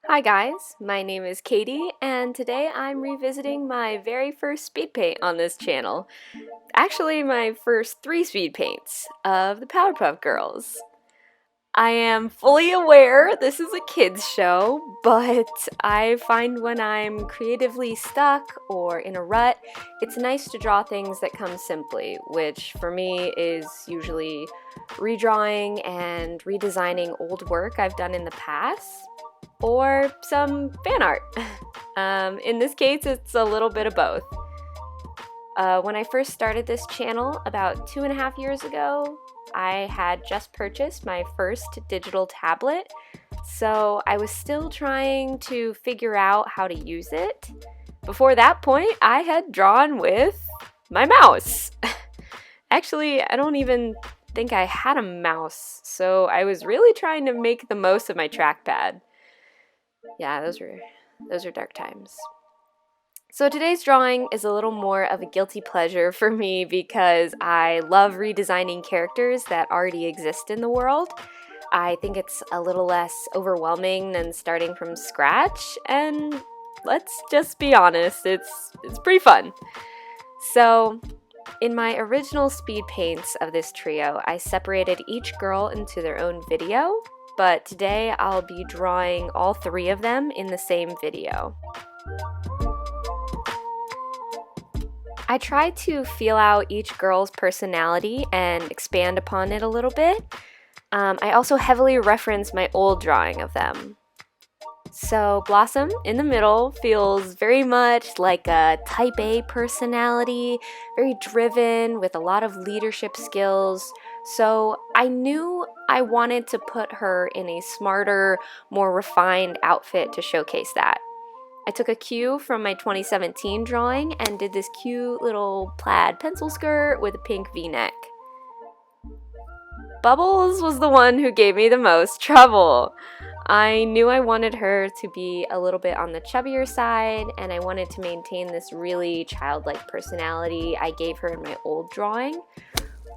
Hi guys, my name is Katie, and today I'm revisiting my very first speed paint on this channel. Actually, my first 3 speed paints of the Powerpuff Girls. I am fully aware this is a kids show, but I find when I'm creatively stuck or in a rut, it's nice to draw things that come simply, which for me is usually redrawing and redesigning old work I've done in the past, or some fan art. In this case, it's a little bit of both. When I first started this channel about 2.5 years ago, I had just purchased my first digital tablet, so I was still trying to figure out how to use it. Before that point, I had drawn with my mouse. Actually, I don't even think I had a mouse, so I was really trying to make the most of my trackpad. Yeah, those were dark times. So today's drawing is a little more of a guilty pleasure for me because I love redesigning characters that already exist in the world. I think it's a little less overwhelming than starting from scratch, and let's just be honest, it's pretty fun. So in my original speed paints of this trio, I separated each girl into their own video, but today I'll be drawing all 3 of them in the same video. I tried to feel out each girl's personality and expand upon it a little bit. I also heavily referenced my old drawing of them. So Blossom in the middle feels very much like a type A personality, very driven with a lot of leadership skills. So I knew I wanted to put her in a smarter, more refined outfit to showcase that. I took a cue from my 2017 drawing and did this cute little plaid pencil skirt with a pink v-neck. Bubbles was the one who gave me the most trouble. I knew I wanted her to be a little bit on the chubbier side, and I wanted to maintain this really childlike personality I gave her in my old drawing.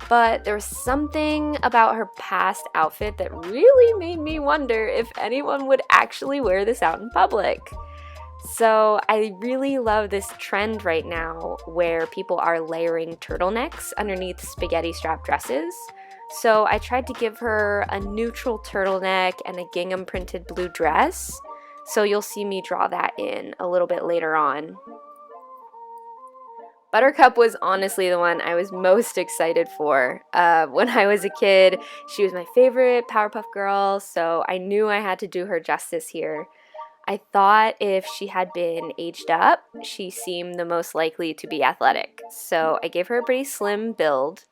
But there was something about her past outfit that really made me wonder if anyone would actually wear this out in public. So I really love this trend right now where people are layering turtlenecks underneath spaghetti strap dresses. So I tried to give her a neutral turtleneck and a gingham printed blue dress. So you'll see me draw that in a little bit later on. Buttercup was honestly the one I was most excited for. When I was a kid, she was my favorite Powerpuff Girl, so I knew I had to do her justice here. I thought if she had been aged up, she seemed the most likely to be athletic, so I gave her a pretty slim build.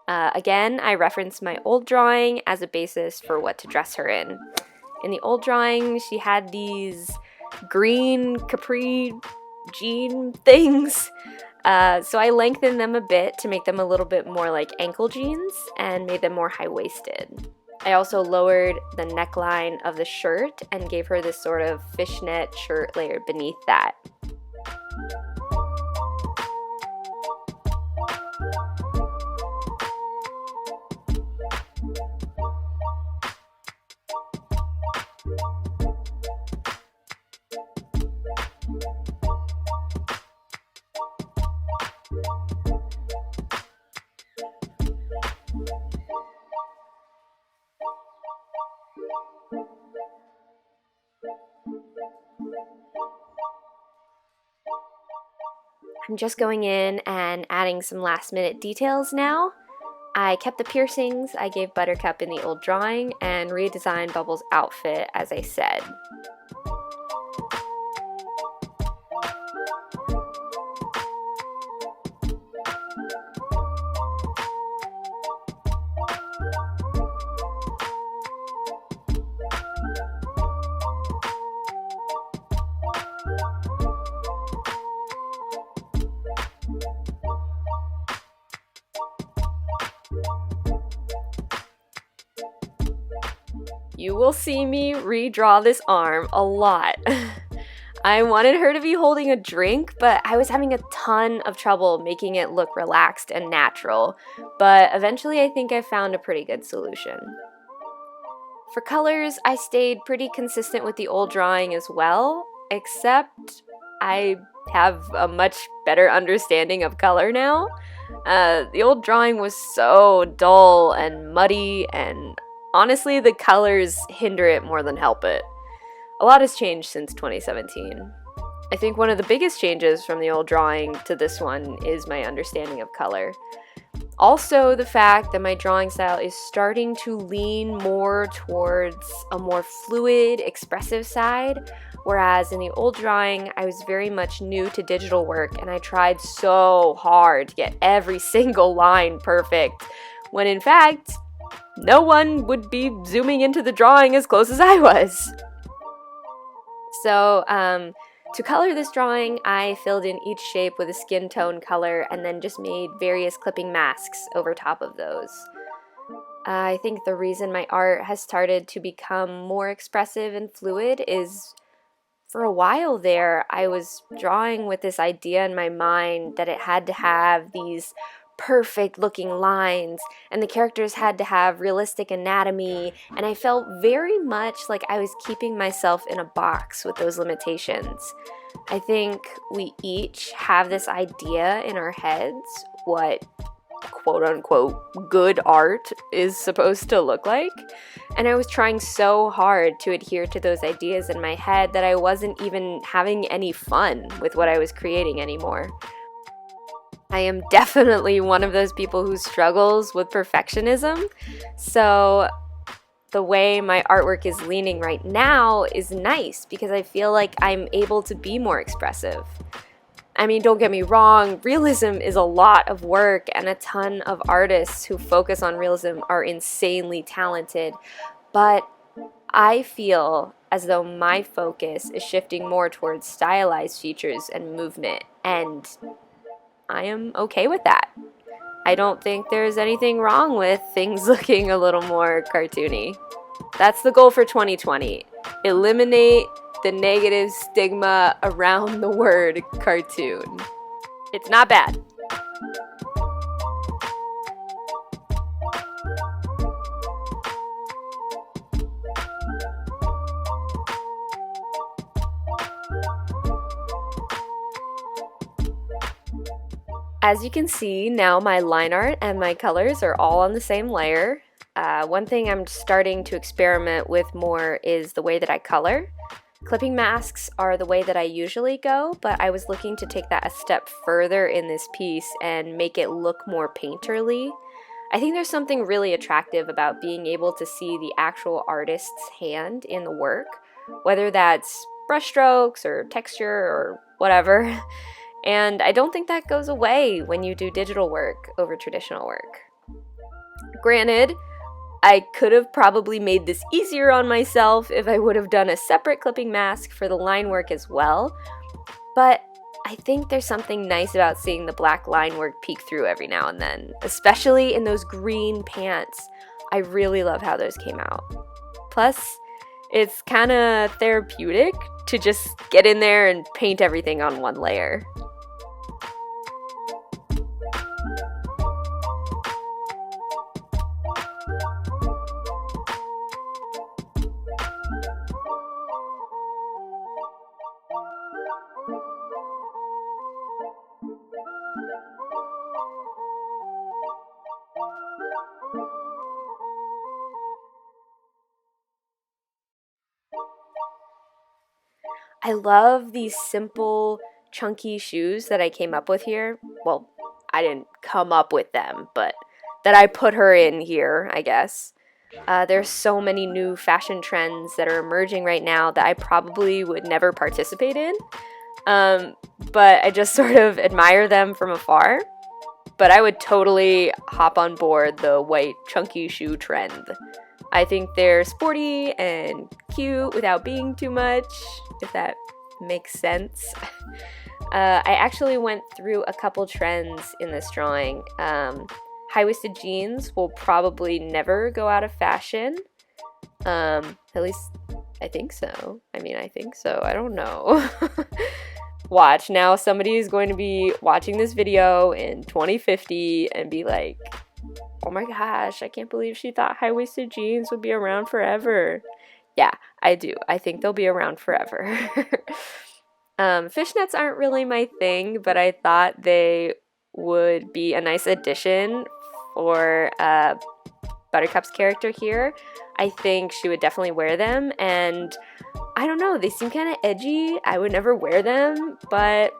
Again, I referenced my old drawing as a basis for what to dress her in. In the old drawing, she had these green capri jean things, so I lengthened them a bit to make them a little bit more like ankle jeans and made them more high-waisted. I also lowered the neckline of the shirt and gave her this sort of fishnet shirt layered beneath that. I'm just going in and adding some last minute details now. I kept the piercings I gave Buttercup in the old drawing and redesigned Bubbles' outfit as I said. You will see me redraw this arm a lot. I wanted her to be holding a drink, but I was having a ton of trouble making it look relaxed and natural. But eventually I think I found a pretty good solution. For colors, I stayed pretty consistent with the old drawing as well, except I have a much better understanding of color now. The old drawing was so dull and muddy, and honestly, the colors hinder it more than help it. A lot has changed since 2017. I think one of the biggest changes from the old drawing to this one is my understanding of color. Also, the fact that my drawing style is starting to lean more towards a more fluid, expressive side, whereas in the old drawing, I was very much new to digital work and I tried so hard to get every single line perfect, when in fact, no one would be zooming into the drawing as close as I was. So, to color this drawing, I filled in each shape with a skin tone color and then just made various clipping masks over top of those. I think the reason my art has started to become more expressive and fluid is for a while there, I was drawing with this idea in my mind that it had to have these perfect looking lines and the characters had to have realistic anatomy, and I felt very much like I was keeping myself in a box with those limitations. I think we each have this idea in our heads what quote unquote good art is supposed to look like, and I was trying so hard to adhere to those ideas in my head that I wasn't even having any fun with what I was creating anymore. I am definitely one of those people who struggles with perfectionism, so the way my artwork is leaning right now is nice because I feel like I'm able to be more expressive. I mean, don't get me wrong, realism is a lot of work and a ton of artists who focus on realism are insanely talented, but I feel as though my focus is shifting more towards stylized features and movement, and I am okay with that. I don't think there's anything wrong with things looking a little more cartoony. That's the goal for 2020. Eliminate the negative stigma around the word cartoon. It's not bad. As you can see, now my line art and my colors are all on the same layer. One thing I'm starting to experiment with more is the way that I color. Clipping masks are the way that I usually go, but I was looking to take that a step further in this piece and make it look more painterly. I think there's something really attractive about being able to see the actual artist's hand in the work, whether that's brushstrokes or texture or whatever. And I don't think that goes away when you do digital work over traditional work. Granted, I could have probably made this easier on myself if I would have done a separate clipping mask for the line work as well, but I think there's something nice about seeing the black line work peek through every now and then, especially in those green pants. I really love how those came out. Plus, it's kind of therapeutic to just get in there and paint everything on one layer. I love these simple, chunky shoes that I came up with here. Well, I didn't come up with them, but that I put her in here, I guess. There's so many new fashion trends that are emerging right now that I probably would never participate in, but I just sort of admire them from afar. But I would totally hop on board the white chunky shoe trend. I think they're sporty and cute without being too much, if that makes sense. I actually went through a couple trends in this drawing. High-waisted jeans will probably never go out of fashion. At least I think so. I think so. I don't know. Watch, now somebody is going to be watching this video in 2050 and be like, Oh my gosh, I can't believe she thought high-waisted jeans would be around forever. Yeah, I do. I think they'll be around forever. Fishnets aren't really my thing, but I thought they would be a nice addition for Buttercup's character here. I think she would definitely wear them, and I don't know, they seem kind of edgy. I would never wear them, but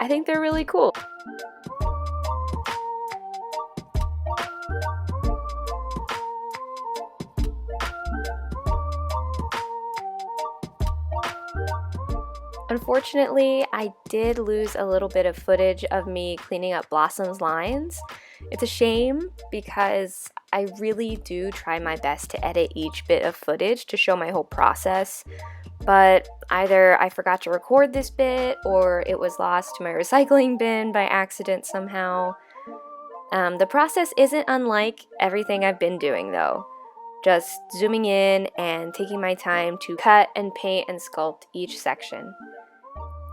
I think they're really cool. Unfortunately, I did lose a little bit of footage of me cleaning up Blossom's lines. It's a shame because I really do try my best to edit each bit of footage to show my whole process, but either I forgot to record this bit or it was lost to my recycling bin by accident somehow. The process isn't unlike everything I've been doing though. Just zooming in and taking my time to cut and paint and sculpt each section.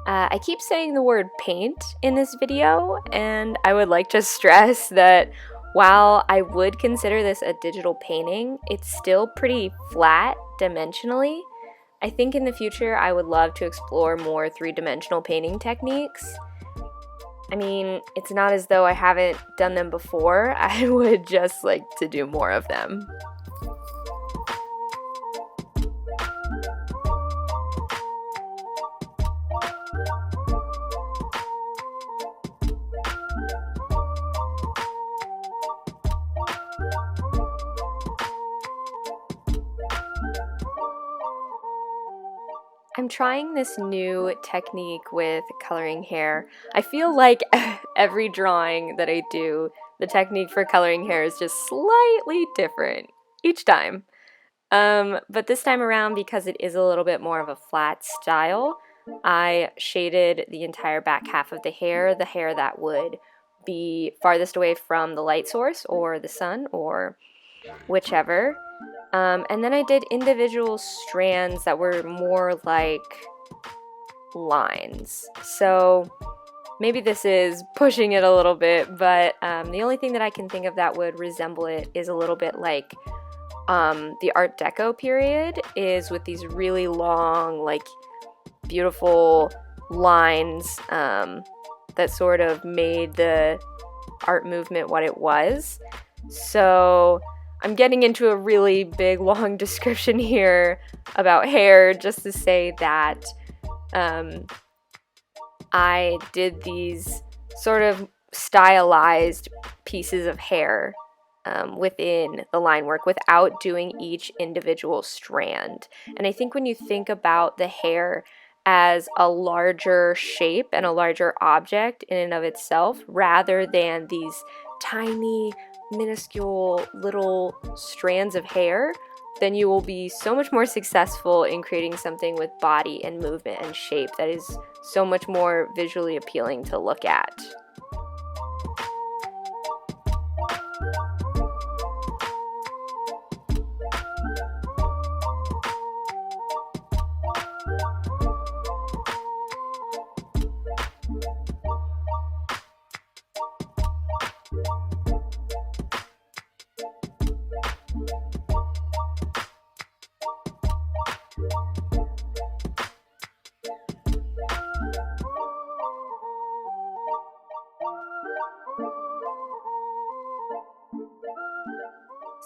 I keep saying the word paint in this video, and I would like to stress that while I would consider this a digital painting, it's still pretty flat dimensionally. I think in the future I would love to explore more three-dimensional painting techniques. I mean, it's not as though I haven't done them before, I would just like to do more of them. I'm trying this new technique with coloring hair. I feel like every drawing that I do, the technique for coloring hair is just slightly different each time. But this time around, because it is a little bit more of a flat style, I shaded the entire back half of the hair that would be farthest away from the light source or the sun or whichever. And then I did individual strands that were more like lines. So maybe this is pushing it a little bit, but the only thing that I can think of that would resemble it is a little bit like the Art Deco period is with these really long, like beautiful lines that sort of made the art movement what it was. So I'm getting into a really big, long description here about hair just to say that I did these sort of stylized pieces of hair within the line work without doing each individual strand. And I think when you think about the hair as a larger shape and a larger object in and of itself, rather than these tiny, minuscule little strands of hair, then you will be so much more successful in creating something with body and movement and shape that is so much more visually appealing to look at.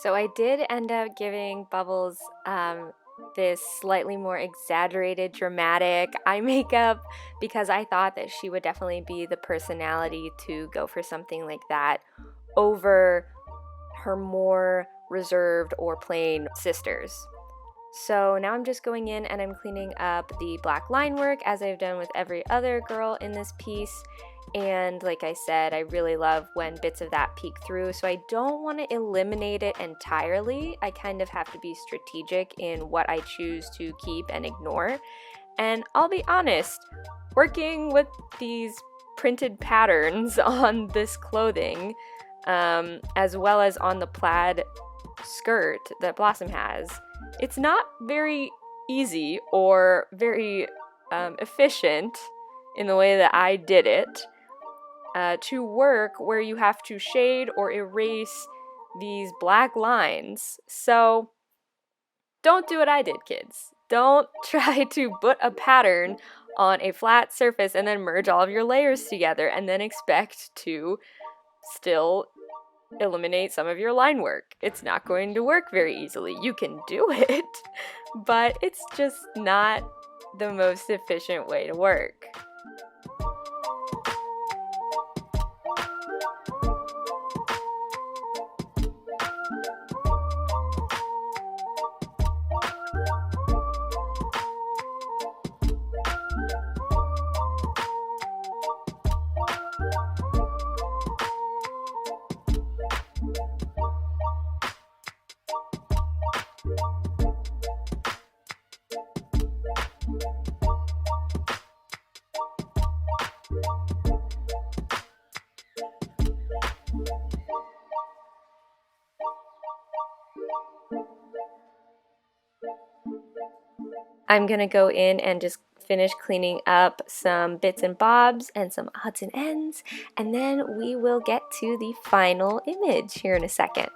So I did end up giving Bubbles this slightly more exaggerated, dramatic eye makeup because I thought that she would definitely be the personality to go for something like that over her more reserved or plain sisters. So now I'm just going in and I'm cleaning up the black line work as I've done with every other girl in this piece. And like I said, I really love when bits of that peek through, so I don't want to eliminate it entirely. I kind of have to be strategic in what I choose to keep and ignore. And I'll be honest, working with these printed patterns on this clothing, as well as on the plaid skirt that Blossom has, it's not very easy or very efficient in the way that I did it. to work where you have to shade or erase these black lines. So don't do what I did, kids. Don't try to put a pattern on a flat surface and then merge all of your layers together and then expect to still eliminate some of your line work. It's not going to work very easily. You can do it, but it's just not the most efficient way to work. I'm gonna go in and just finish cleaning up some bits and bobs and some odds and ends, and then we will get to the final image here in a second.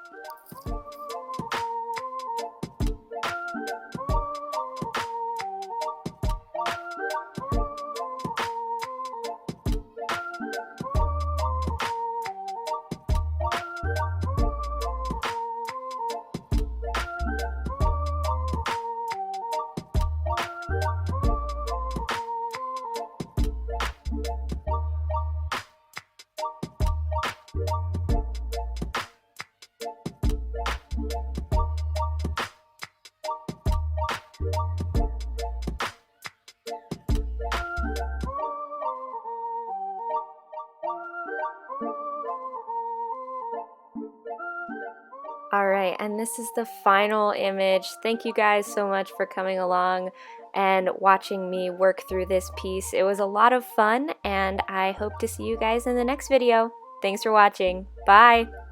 Alright, and this is the final image. Thank you guys so much for coming along and watching me work through this piece. It was a lot of fun, and I hope to see you guys in the next video. Thanks for watching. Bye!